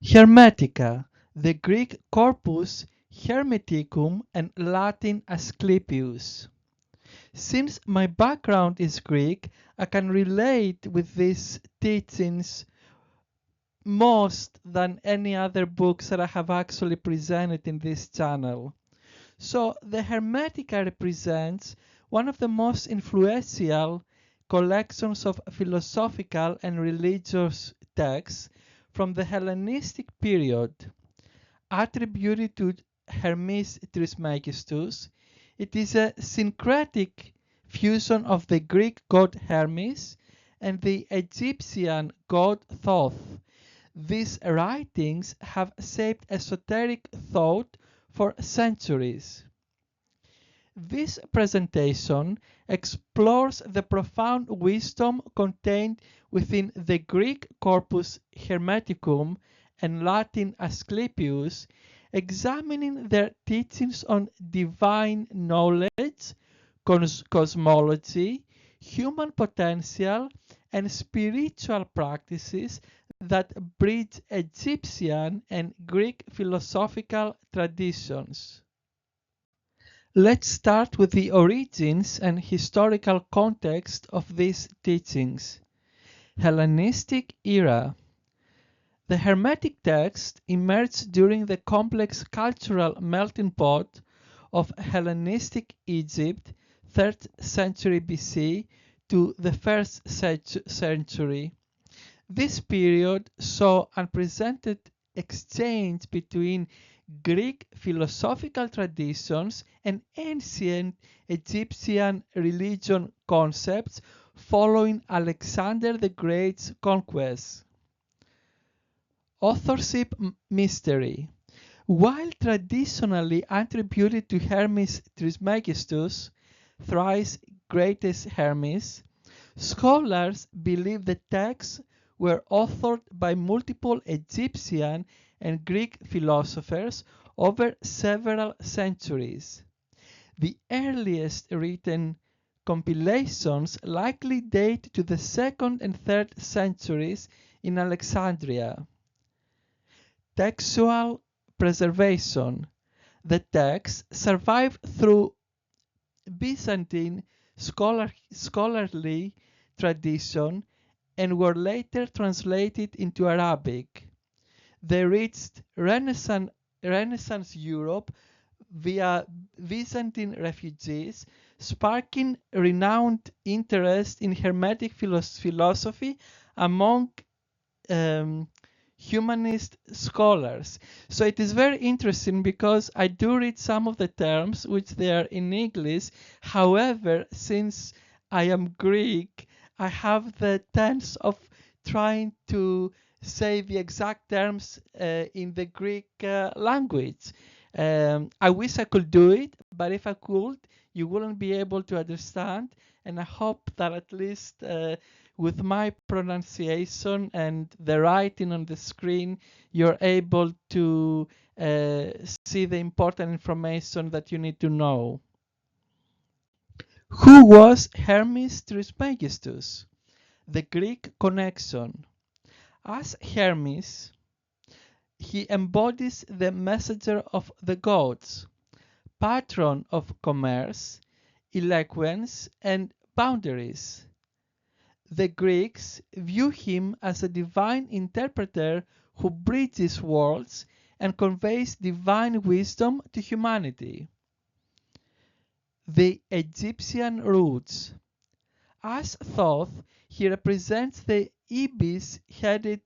Hermetica, the Greek corpus Hermeticum and Latin Asclepius. Since my background is Greek, I can relate with these teachings most than any other books that I have actually presented in this channel. So the Hermetica represents one of the most influential collections of philosophical and religious texts from the Hellenistic period. Attributed to Hermes Trismegistus, it is a syncretic fusion of the Greek god Hermes and the Egyptian god Thoth. These writings have shaped esoteric thought for centuries. This presentation explores the profound wisdom contained within the Greek corpus Hermeticum and Latin Asclepius, examining their teachings on divine knowledge, cosmology, human potential, and spiritual practices that bridge Egyptian and Greek philosophical traditions. Let's start with the origins and historical context of these teachings. Hellenistic era. The Hermetic text emerged during the complex cultural melting pot of Hellenistic Egypt, 3rd century BC to the 1st century. This period saw unprecedented exchange between Greek philosophical traditions and ancient Egyptian religion concepts following Alexander the Great's conquest. Authorship mystery. While traditionally attributed to Hermes Trismegistus, thrice greatest Hermes, scholars believe the texts were authored by multiple Egyptian and Greek philosophers over several centuries. The earliest written compilations likely date to the 2nd and 3rd centuries in Alexandria. Textual preservation. The texts survived through Byzantine scholarly tradition and were later translated into Arabic. They reached Renaissance Europe via Byzantine refugees, sparking renowned interest in Hermetic philosophy among humanist scholars. So it is very interesting because I do read some of the terms which they are in English. However, since I am Greek, I have the tense of trying to say the exact terms in the Greek language. I wish I could do it, but if I could, you wouldn't be able to understand. And I hope that at least with my pronunciation and the writing on the screen, you're able to see the important information that you need to know. Who was Hermes Trismegistus? The Greek connection. As Hermes, he embodies the messenger of the gods, patron of commerce, eloquence, and boundaries. The Greeks view him as a divine interpreter who bridges worlds and conveys divine wisdom to humanity. The Egyptian roots. As Thoth, he represents the ibis-headed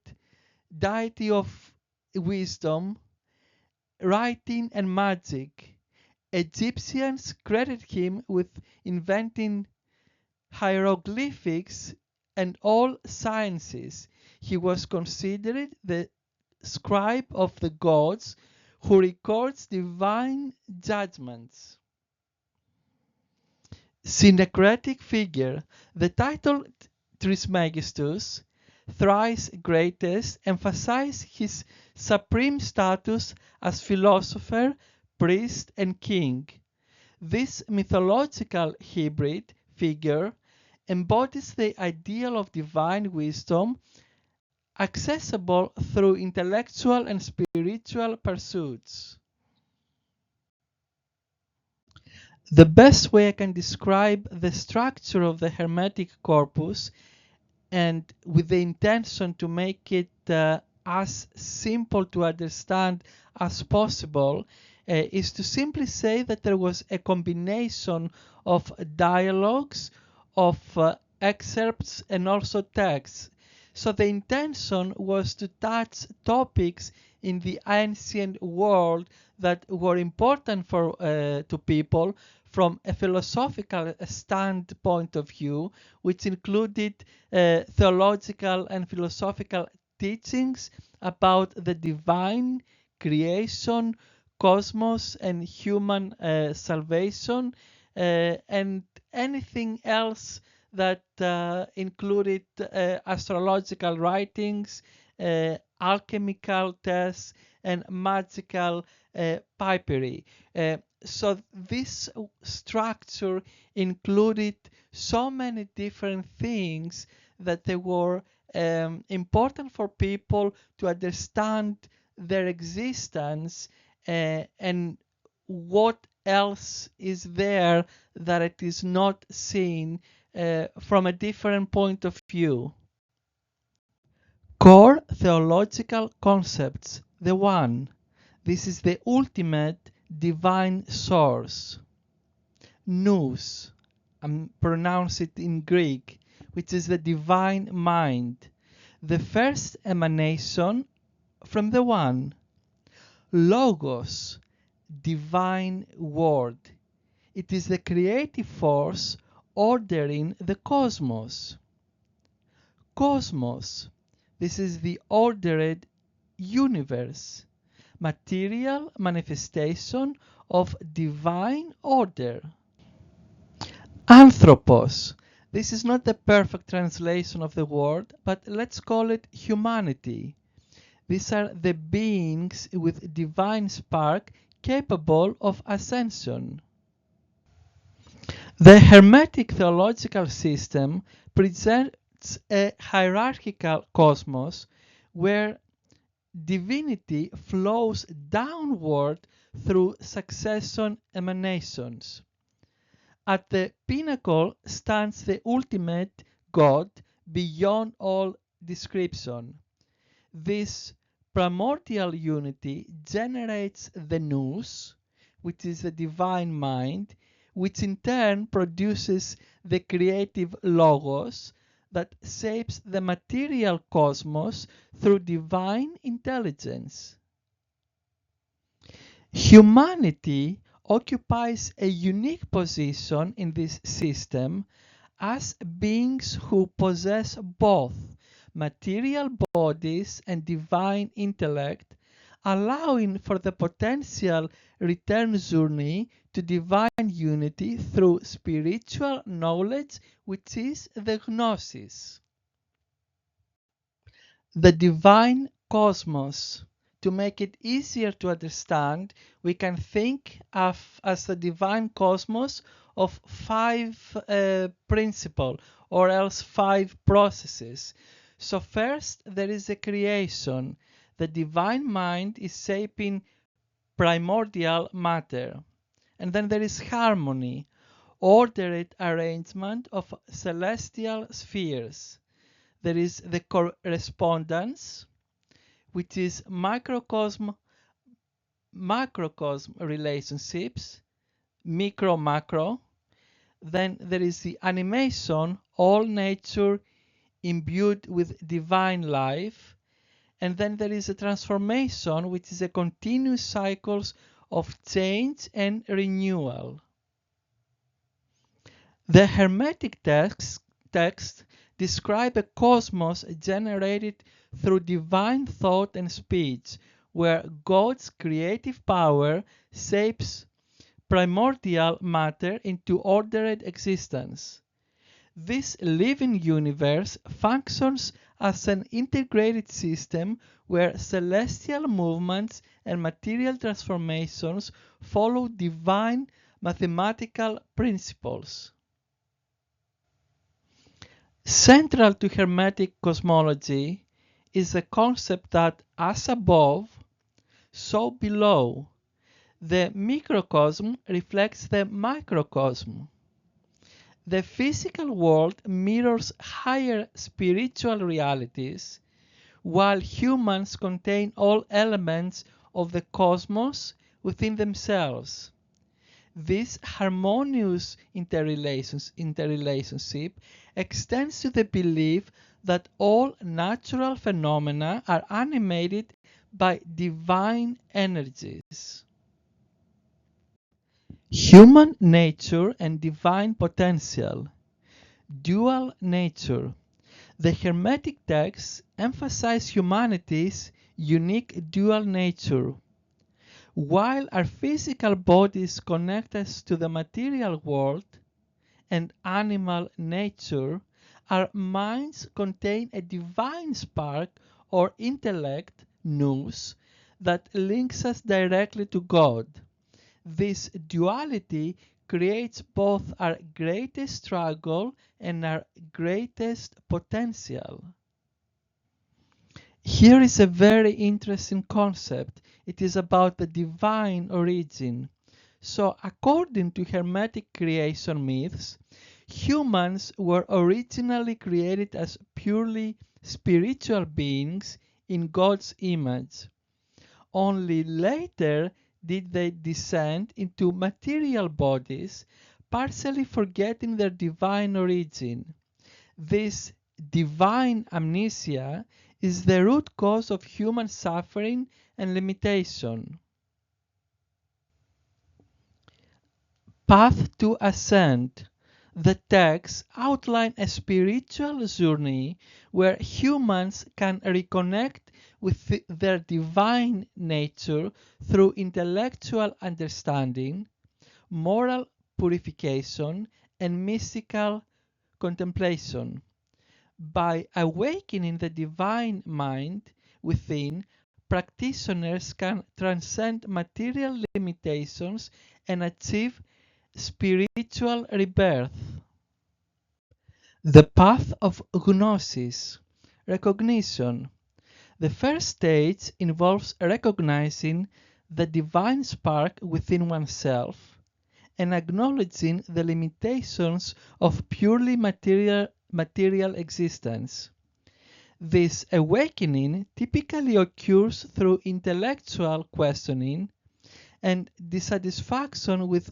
deity of wisdom, writing, and magic. Egyptians credit him with inventing hieroglyphics and all sciences. He was considered the scribe of the gods who records divine judgments. Syncretic figure. The title Trismegistus, thrice greatest, emphasizes his supreme status as philosopher, priest, and king. This mythological hybrid figure embodies the ideal of divine wisdom accessible through intellectual and spiritual pursuits. The best way I can describe the structure of the Hermetic corpus, and with the intention to make it as simple to understand as possible, is to simply say that there was a combination of dialogues, of excerpts, and also texts. So the intention was to touch topics in the ancient world that were important to people from a philosophical standpoint of view, which included theological and philosophical teachings about the divine creation, cosmos, and human salvation, and anything else that included astrological writings, alchemical tests, and magical pipery. So this structure included so many different things that they were important for people to understand their existence, and what else is there that it is not seen from a different point of view. Core theological concepts. The one. This is the ultimate divine source. Nous. Pronounce it in Greek, which is the divine mind. The first emanation from the one. Logos. Divine word. It is the creative force ordering the cosmos. Cosmos. This is the ordered universe, material manifestation of divine order. Anthropos. This is not the perfect translation of the word, but let's call it humanity. These are the beings with divine spark capable of ascension. The Hermetic theological system presents a hierarchical cosmos where divinity flows downward through succession emanations. At the pinnacle stands the ultimate God beyond all description. This primordial unity generates the nous, which is the divine mind, which in turn produces the creative logos that shapes the material cosmos through divine intelligence. Humanity occupies a unique position in this system as beings who possess both material bodies and divine intellect, allowing for the potential return journey to divine unity through spiritual knowledge, which is the gnosis. The divine cosmos. To make it easier to understand, we can think of as the divine cosmos of five principles, or else five processes. So first there is a creation. The divine mind is shaping primordial matter. And then there is harmony, ordered arrangement of celestial spheres. There is the correspondence, which is microcosm macrocosm relationships, micro macro. Then there is the animation, all nature imbued with divine life. And then there is a transformation, which is a continuous cycles of change and renewal. The Hermetic text describe a cosmos generated through divine thought and speech, where God's creative power shapes primordial matter into ordered existence. This living universe functions as an integrated system where celestial movements and material transformations follow divine mathematical principles. Central to Hermetic cosmology is a concept that as above, so below. The microcosm reflects the microcosm. The physical world mirrors higher spiritual realities, while humans contain all elements of the cosmos within themselves. This harmonious interrelationship extends to the belief that all natural phenomena are animated by divine energies. Human nature and divine potential. Dual nature. The Hermetic texts emphasize humanity's unique dual nature. While our physical bodies connect us to the material world and animal nature, our minds contain a divine spark or intellect, nous, that links us directly to God. This duality creates both our greatest struggle and our greatest potential. Here is a very interesting concept. It is about the divine origin. So, according to Hermetic creation myths, humans were originally created as purely spiritual beings in God's image. Only later did they descend into material bodies, partially forgetting their divine origin. This divine amnesia is the root cause of human suffering and limitation. Path to Ascent. The texts outline a spiritual journey where humans can reconnect with their divine nature through intellectual understanding, moral purification, and mystical contemplation. By awakening the divine mind within, practitioners can transcend material limitations and achieve spiritual rebirth. The path of gnosis, recognition. The first stage involves recognizing the divine spark within oneself and acknowledging the limitations of purely material existence. This awakening typically occurs through intellectual questioning and dissatisfaction with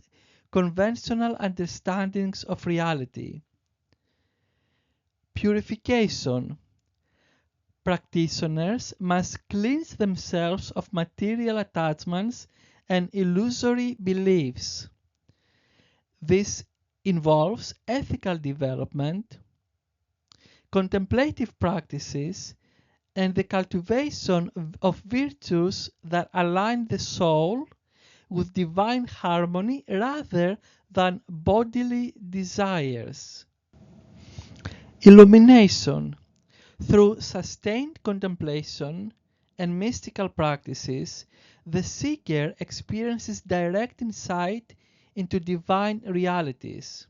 conventional understandings of reality. Purification. Practitioners must cleanse themselves of material attachments and illusory beliefs. This involves ethical development, contemplative practices, and the cultivation of virtues that align the soul with divine harmony rather than bodily desires. Illumination. Through sustained contemplation and mystical practices, the seeker experiences direct insight into divine realities.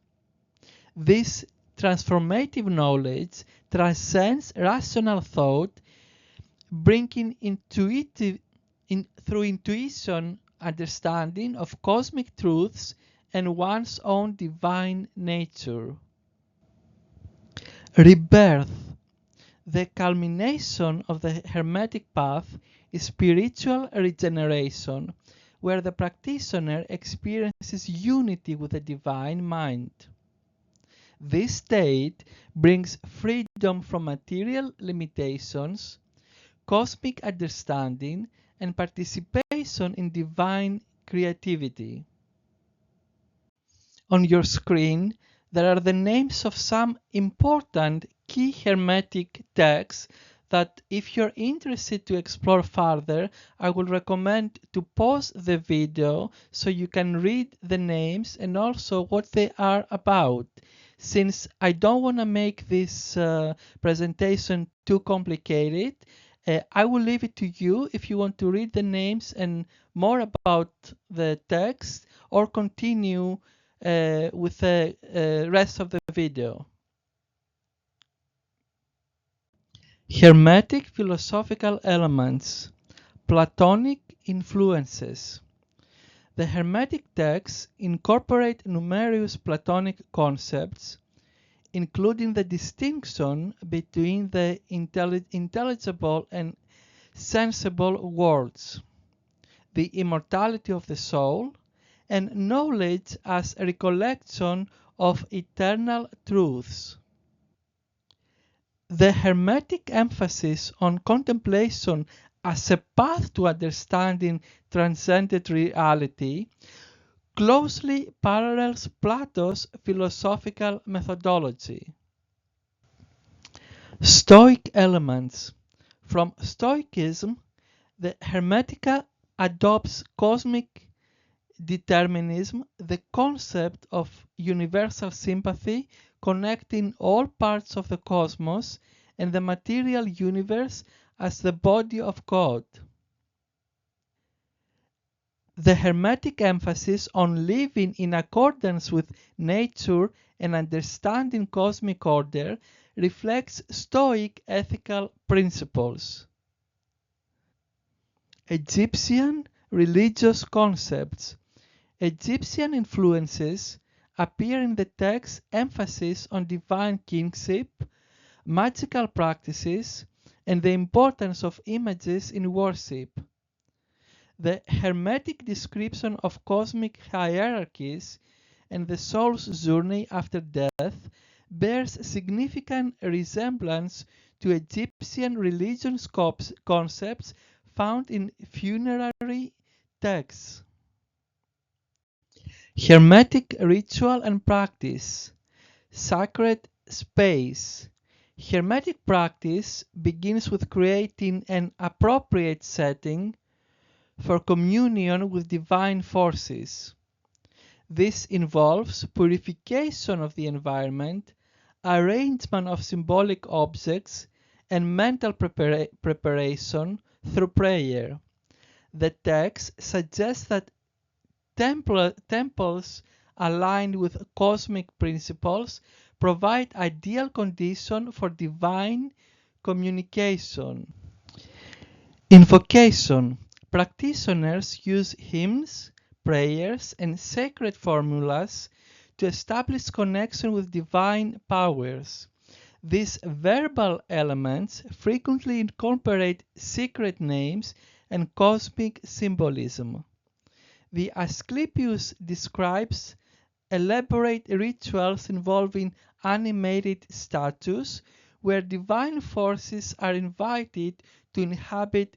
This transformative knowledge transcends rational thought, bringing through intuition understanding of cosmic truths and one's own divine nature. Rebirth. The culmination of the Hermetic path is spiritual regeneration, where the practitioner experiences unity with the divine mind. This state brings freedom from material limitations, cosmic understanding, and participation in divine creativity. On your screen, there are the names of some important key Hermetic texts that, if you're interested to explore further, I would recommend to pause the video so you can read the names and also what they are about. Since I don't want to make this presentation too complicated, I will leave it to you if you want to read the names and more about the text, or continue with the rest of the video. Hermetic philosophical elements, Platonic influences. The Hermetic texts incorporate numerous Platonic concepts, including the distinction between the intelligible and sensible worlds, the immortality of the soul, and knowledge as a recollection of eternal truths. The Hermetic emphasis on contemplation as a path to understanding transcendent reality closely parallels Plato's philosophical methodology. Stoic elements. From Stoicism, the Hermetica adopts cosmic determinism, the concept of universal sympathy connecting all parts of the cosmos and the material universe as the body of God. The Hermetic emphasis on living in accordance with nature and understanding cosmic order reflects Stoic ethical principles. Egyptian religious concepts. Egyptian influences appear in the text's emphasis on divine kingship, magical practices, and the importance of images in worship. The Hermetic description of cosmic hierarchies and the soul's journey after death bears significant resemblance to Egyptian religious concepts found in funerary texts. Hermetic ritual and practice. Sacred space. Hermetic practice begins with creating an appropriate setting for communion with divine forces. This involves purification of the environment, arrangement of symbolic objects, and mental preparation through prayer. The text suggests that temples aligned with cosmic principles provide ideal conditions for divine communication. Invocation. Practitioners use hymns, prayers, and sacred formulas to establish connection with divine powers. These verbal elements frequently incorporate secret names and cosmic symbolism. The Asclepius describes elaborate rituals involving animated statues where divine forces are invited to inhabit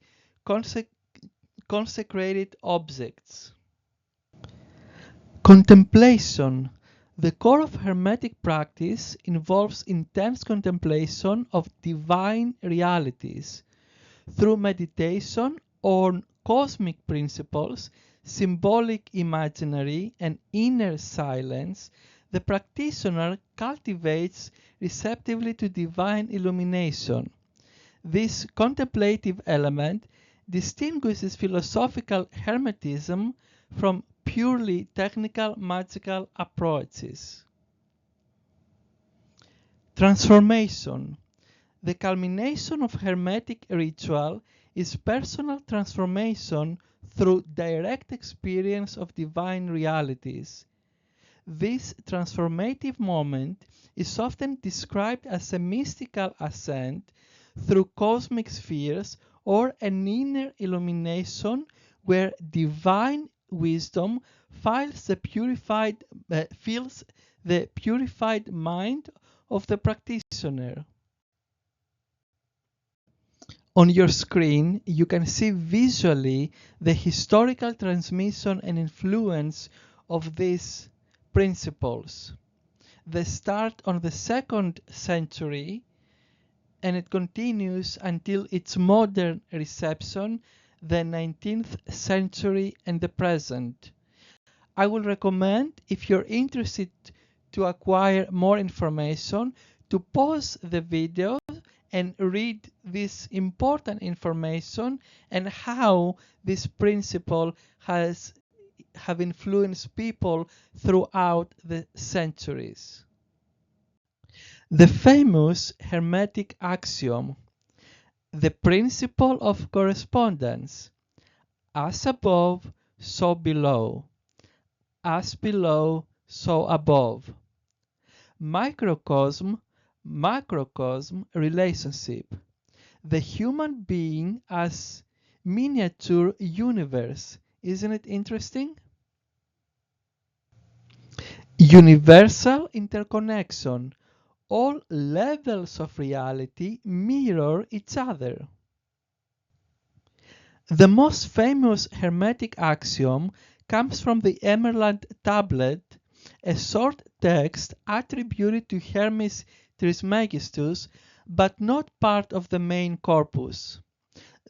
consecrated objects. Contemplation. The core of Hermetic practice involves intense contemplation of divine realities. Through meditation on cosmic principles, symbolic imaginary, and inner silence, the practitioner cultivates receptively to divine illumination. This contemplative element distinguishes philosophical Hermetism from purely technical magical approaches. Transformation. The culmination of Hermetic ritual is personal transformation through direct experience of divine realities. This transformative moment is often described as a mystical ascent through cosmic spheres or an inner illumination where divine wisdom fills the purified mind of the practitioner. On your screen, you can see visually the historical transmission and influence of these principles. They start on the 2nd century and it continues until its modern reception, the 19th century and the present. I will recommend, if you're interested to acquire more information, to pause the video and read this important information and how this principle have influenced people throughout the centuries. The famous Hermetic axiom. The principle of correspondence. As above, so below. As below, so above. Microcosm, macrocosm relationship. The human being as miniature universe. Isn't it interesting? Universal interconnection. All levels of reality mirror each other. The most famous Hermetic axiom comes from the Emerald Tablet, a short text attributed to Hermes Trismegistus, but not part of the main corpus.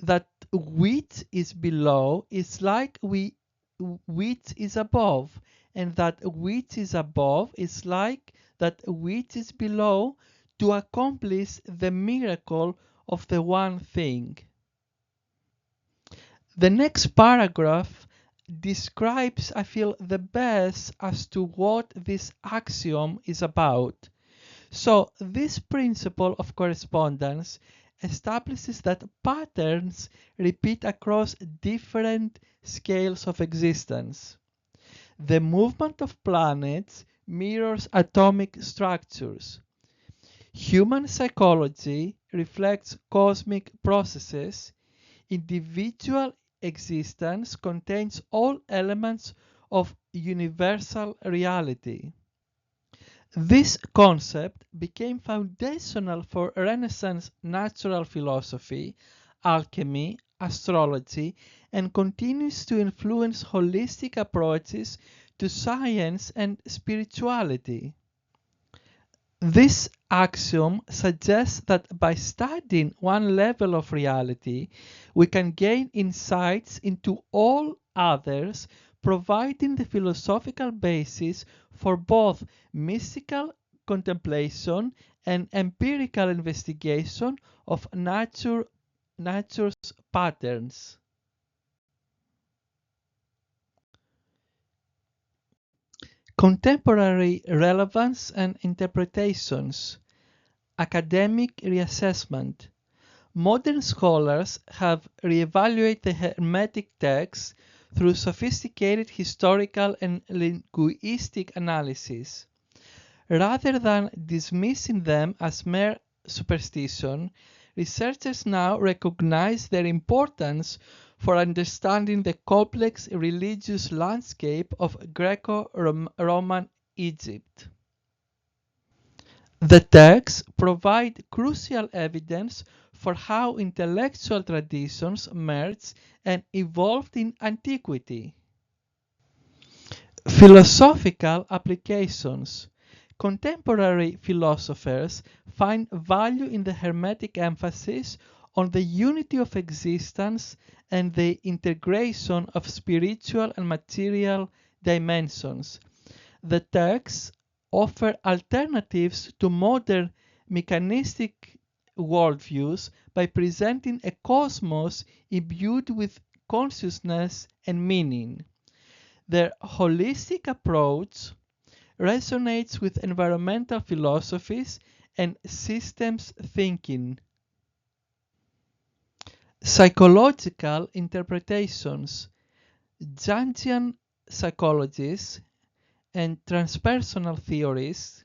That which is below is like which is above, and that which is above is like that which is below, to accomplish the miracle of the one thing. The next paragraph describes, I feel, the best as to what this axiom is about. So, this principle of correspondence establishes that patterns repeat across different scales of existence. The movement of planets mirrors atomic structures. Human psychology reflects cosmic processes. Individual existence contains all elements of universal reality. This concept became foundational for Renaissance natural philosophy, alchemy, astrology, and continues to influence holistic approaches to science and spirituality. This axiom suggests that by studying one level of reality, we can gain insights into all others, providing the philosophical basis for both mystical contemplation and empirical investigation of nature's patterns. Contemporary relevance and interpretations. Academic reassessment. Modern scholars have reevaluated the Hermetic texts through sophisticated historical and linguistic analysis. Rather than dismissing them as mere superstition, researchers now recognize their importance for understanding the complex religious landscape of Greco-Roman Egypt. The texts provide crucial evidence for how intellectual traditions merged and evolved in antiquity. Philosophical applications. Contemporary philosophers find value in the Hermetic emphasis on the unity of existence and the integration of spiritual and material dimensions. The texts offer alternatives to modern mechanistic worldviews by presenting a cosmos imbued with consciousness and meaning. Their holistic approach resonates with environmental philosophies and systems thinking. Psychological interpretations. Jungian psychologists and transpersonal theorists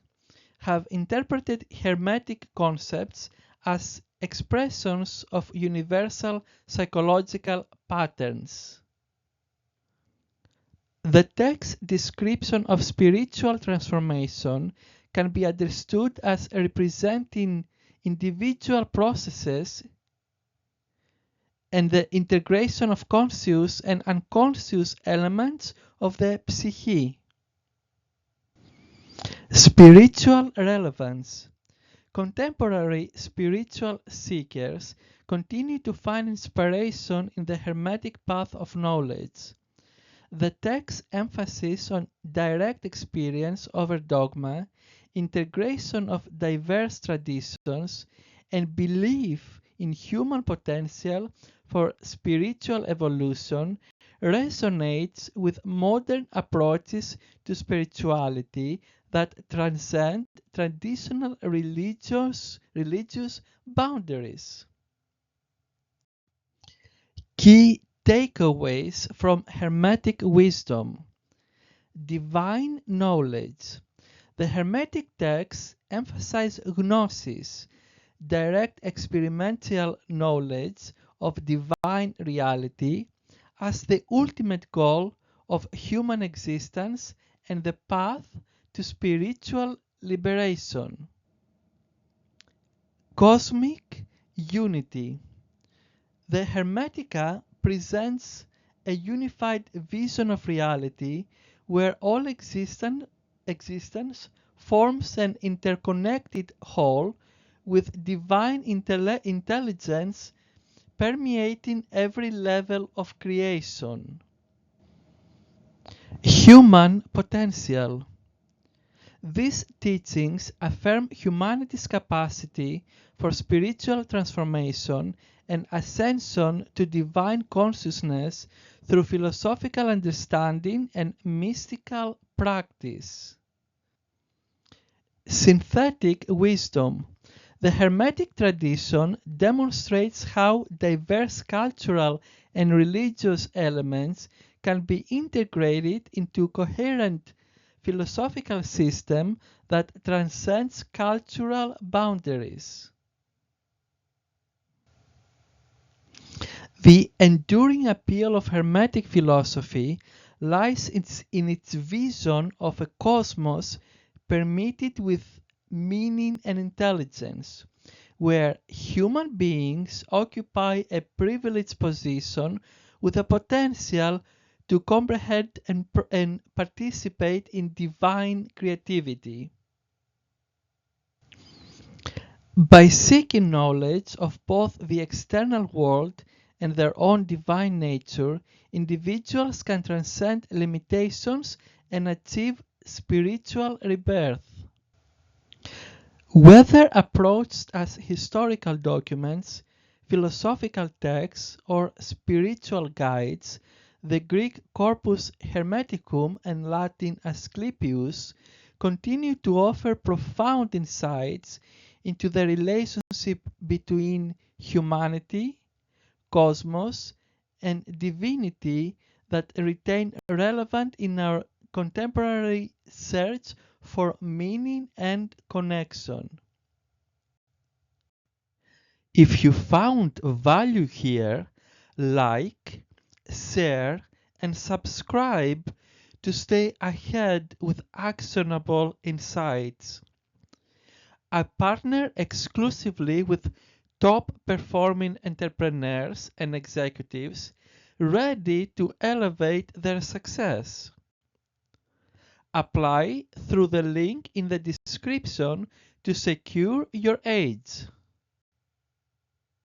have interpreted Hermetic concepts as expressions of universal psychological patterns. The text description of spiritual transformation can be understood as representing individual processes and the integration of conscious and unconscious elements of the psyche. Spiritual relevance. Contemporary spiritual seekers continue to find inspiration in the Hermetic path of knowledge. The text's emphasis on direct experience over dogma, integration of diverse traditions, and belief in human potential for spiritual evolution resonates with modern approaches to spirituality that transcend traditional religious boundaries. Key takeaways from Hermetic wisdom. Divine knowledge. The Hermetic texts emphasize gnosis, direct experiential knowledge of divine reality, as the ultimate goal of human existence and the path to spiritual liberation. Cosmic unity. The Hermetica presents a unified vision of reality where all existence forms an interconnected whole with divine intelligence permeating every level of creation. Human potential. These teachings affirm humanity's capacity for spiritual transformation and ascension to divine consciousness through philosophical understanding and mystical practice. Synthetic wisdom. The Hermetic tradition demonstrates how diverse cultural and religious elements can be integrated into a coherent philosophical system that transcends cultural boundaries. The enduring appeal of Hermetic philosophy lies in its vision of a cosmos permeated with meaning and intelligence, where human beings occupy a privileged position with a potential to comprehend and participate in divine creativity. By seeking knowledge of both the external world and their own divine nature, individuals can transcend limitations and achieve spiritual rebirth. Whether approached as historical documents, philosophical texts, or spiritual guides, the Greek Corpus Hermeticum and Latin Asclepius continue to offer profound insights into the relationship between humanity, cosmos, and divinity that retain relevant in our contemporary search for meaning and connection. If you found value here, like, share, and subscribe to stay ahead with actionable insights. I partner exclusively with top performing entrepreneurs and executives ready to elevate their success. Apply through the link in the description to secure your edge.